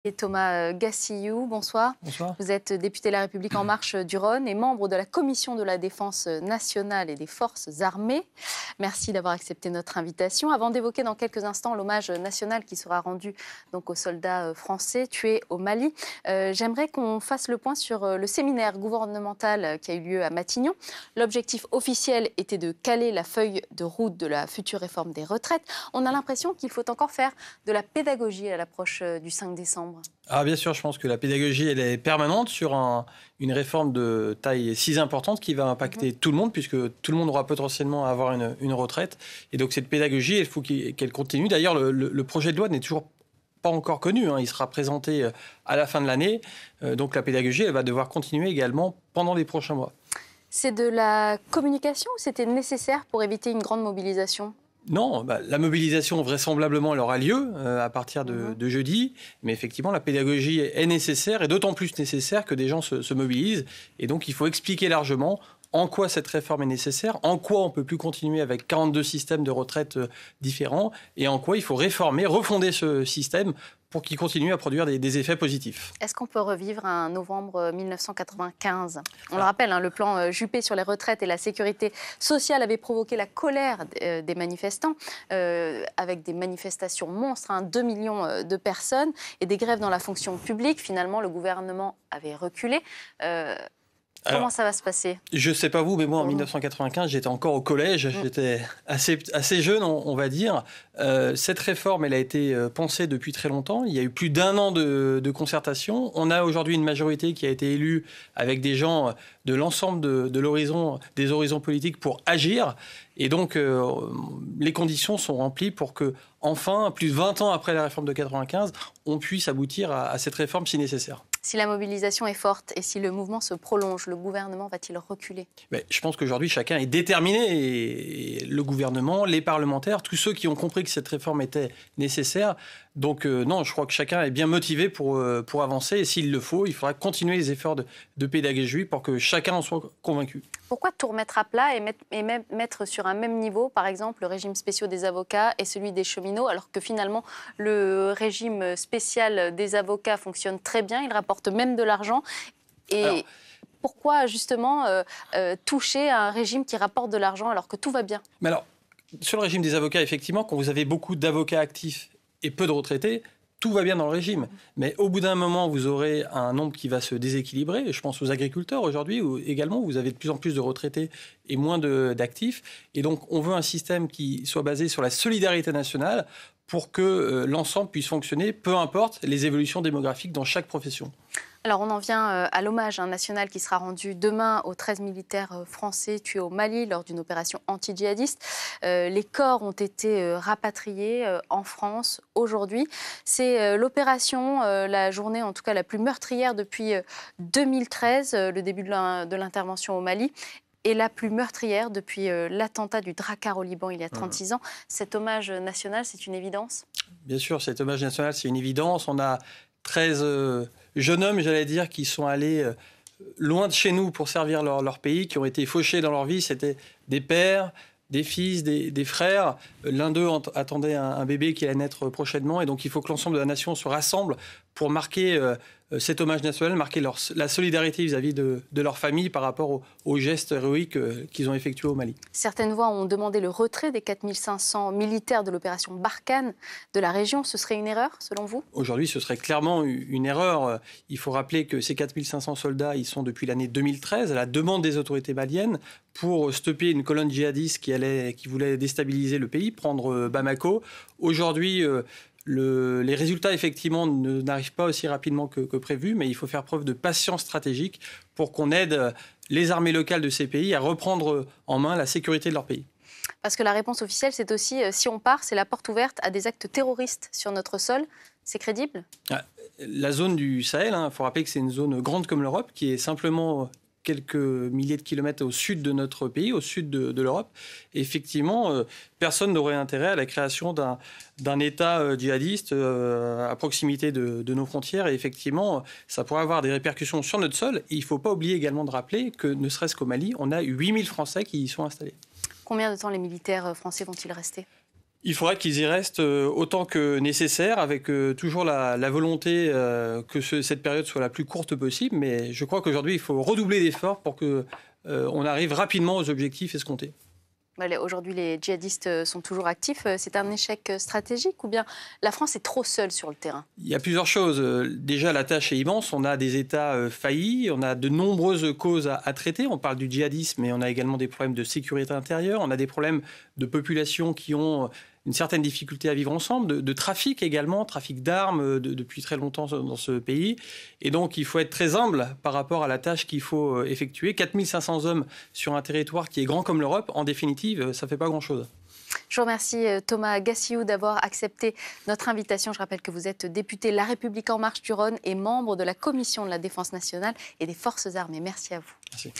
Et Thomas Gassillou, bonsoir. Bonsoir. Vous êtes député La République En Marche du Rhône et membre de la Commission de la Défense nationale et des Forces armées. Merci d'avoir accepté notre invitation. Avant d'évoquer dans quelques instants l'hommage national qui sera rendu donc, aux soldats français tués au Mali, j'aimerais qu'on fasse le point sur le séminaire gouvernemental qui a eu lieu à Matignon. L'objectif officiel était de caler la feuille de route de la future réforme des retraites. On a l'impression qu'il faut encore faire de la pédagogie à l'approche du 5 décembre. Ah, bien sûr, je pense que la pédagogie, elle est permanente sur une réforme de taille si importante qui va impacter tout le monde, puisque tout le monde aura potentiellement à avoir une retraite. Et donc cette pédagogie, il faut qu'elle continue. D'ailleurs, le projet de loi n'est toujours pas encore connu. Il sera présenté à la fin de l'année. Donc la pédagogie, elle va devoir continuer également pendant les prochains mois. C'est de la communication ou c'était nécessaire pour éviter une grande mobilisation ? Non, la mobilisation, vraisemblablement, elle aura lieu à partir de jeudi. Mais effectivement, la pédagogie est nécessaire et d'autant plus nécessaire que des gens se mobilisent. Et donc, il faut expliquer largement en quoi cette réforme est nécessaire, en quoi on ne peut plus continuer avec 42 systèmes de retraite différents et en quoi il faut réformer, refonder ce système pour qu'il continue à produire des effets positifs. Est-ce qu'on peut revivre un novembre 1995 ? On le rappelle, le plan Juppé sur les retraites et la sécurité sociale avait provoqué la colère des manifestants, avec des manifestations monstres, 2 millions de personnes, et des grèves dans la fonction publique. Finalement, le gouvernement avait reculé. Comment ça va se passer ? Je ne sais pas vous, mais moi, en 1995, j'étais encore au collège. J'étais assez jeune, on va dire. Cette réforme, elle a été pensée depuis très longtemps. Il y a eu plus d'1 an de concertation. On a aujourd'hui une majorité qui a été élue avec des gens de l'ensemble des horizons politiques pour agir. Et donc, les conditions sont remplies pour que, enfin, plus de 20 ans après la réforme de 95, on puisse aboutir à cette réforme si nécessaire. Si la mobilisation est forte et si le mouvement se prolonge, le gouvernement va-t-il reculer ? Je pense qu'aujourd'hui, chacun est déterminé. Et le gouvernement, les parlementaires, tous ceux qui ont compris que cette réforme était nécessaire. Donc non, je crois que chacun est bien motivé pour avancer. Et s'il le faut, il faudra continuer les efforts de pédagogie pour que chacun en soit convaincu. Pourquoi tout remettre à plat et mettre sur un même niveau, par exemple, le régime spécial des avocats et celui des cheminots, alors que finalement, le régime spécial des avocats fonctionne très bien, il rapporte même de l'argent. Et pourquoi, justement, toucher à un régime qui rapporte de l'argent alors que tout va bien ? Mais alors, sur le régime des avocats, effectivement, quand vous avez beaucoup d'avocats actifs et peu de retraités, tout va bien dans le régime. Mais au bout d'un moment, vous aurez un nombre qui va se déséquilibrer. Je pense aux agriculteurs aujourd'hui, où également, vous avez de plus en plus de retraités et moins d'actifs. Et donc, on veut un système qui soit basé sur la solidarité nationale pour que l'ensemble puisse fonctionner, peu importe les évolutions démographiques dans chaque profession. Alors on en vient à l'hommage national qui sera rendu demain aux 13 militaires français tués au Mali lors d'une opération anti-djihadiste. Les corps ont été rapatriés en France aujourd'hui. C'est l'opération, la journée en tout cas la plus meurtrière depuis 2013, le début de l'intervention au Mali. Et la plus meurtrière depuis l'attentat du Drakkar au Liban il y a 36 ans. Cet hommage national, c'est une évidence ? Bien sûr, cet hommage national, c'est une évidence. On a 13 jeunes hommes, j'allais dire, qui sont allés loin de chez nous pour servir leur pays, qui ont été fauchés dans leur vie. C'était des pères, des fils, des frères. L'un d'eux attendait un bébé qui allait naître prochainement. Et donc, il faut que l'ensemble de la nation se rassemble pour marquer cet hommage national, marquer la solidarité vis-à-vis de leur famille par rapport aux gestes héroïques qu'ils ont effectués au Mali. Certaines voix ont demandé le retrait des 4500 militaires de l'opération Barkhane de la région. Ce serait une erreur, selon vous ? Aujourd'hui, ce serait clairement une erreur. Il faut rappeler que ces 4500 soldats, ils sont depuis l'année 2013 à la demande des autorités maliennes pour stopper une colonne djihadiste qui voulait déstabiliser le pays, prendre Bamako. Aujourd'hui, les résultats, effectivement, n'arrivent pas aussi rapidement que prévu, mais il faut faire preuve de patience stratégique pour qu'on aide les armées locales de ces pays à reprendre en main la sécurité de leur pays. Parce que la réponse officielle, c'est aussi, si on part, c'est la porte ouverte à des actes terroristes sur notre sol. C'est crédible ? La zone du Sahel, il faut rappeler que c'est une zone grande comme l'Europe, qui est simplement quelques milliers de kilomètres au sud de notre pays, au sud de l'Europe. Et effectivement, personne n'aurait intérêt à la création d'un État djihadiste à proximité de nos frontières. Et effectivement, ça pourrait avoir des répercussions sur notre sol. Et il ne faut pas oublier également de rappeler que, ne serait-ce qu'au Mali, on a 8000 Français qui y sont installés. Combien de temps les militaires français vont-ils rester ? Il faudra qu'ils y restent autant que nécessaire, avec toujours la volonté que cette période soit la plus courte possible. Mais je crois qu'aujourd'hui, il faut redoubler d'efforts pour qu'on arrive rapidement aux objectifs escomptés. Aujourd'hui, les djihadistes sont toujours actifs. C'est un échec stratégique ou bien la France est trop seule sur le terrain? Il y a plusieurs choses. Déjà, la tâche est immense. On a des États faillis. On a de nombreuses causes à traiter. On parle du djihadisme, mais on a également des problèmes de sécurité intérieure. On a des problèmes de populations qui ont une certaine difficulté à vivre ensemble, de trafic également, trafic d'armes depuis très longtemps dans ce pays. Et donc, il faut être très humble par rapport à la tâche qu'il faut effectuer. 4500 hommes sur un territoire qui est grand comme l'Europe, en définitive, ça ne fait pas grand-chose. Je vous remercie Thomas Gassiou d'avoir accepté notre invitation. Je rappelle que vous êtes député La République En Marche du Rhône et membre de la Commission de la Défense nationale et des Forces armées. Merci à vous. Merci.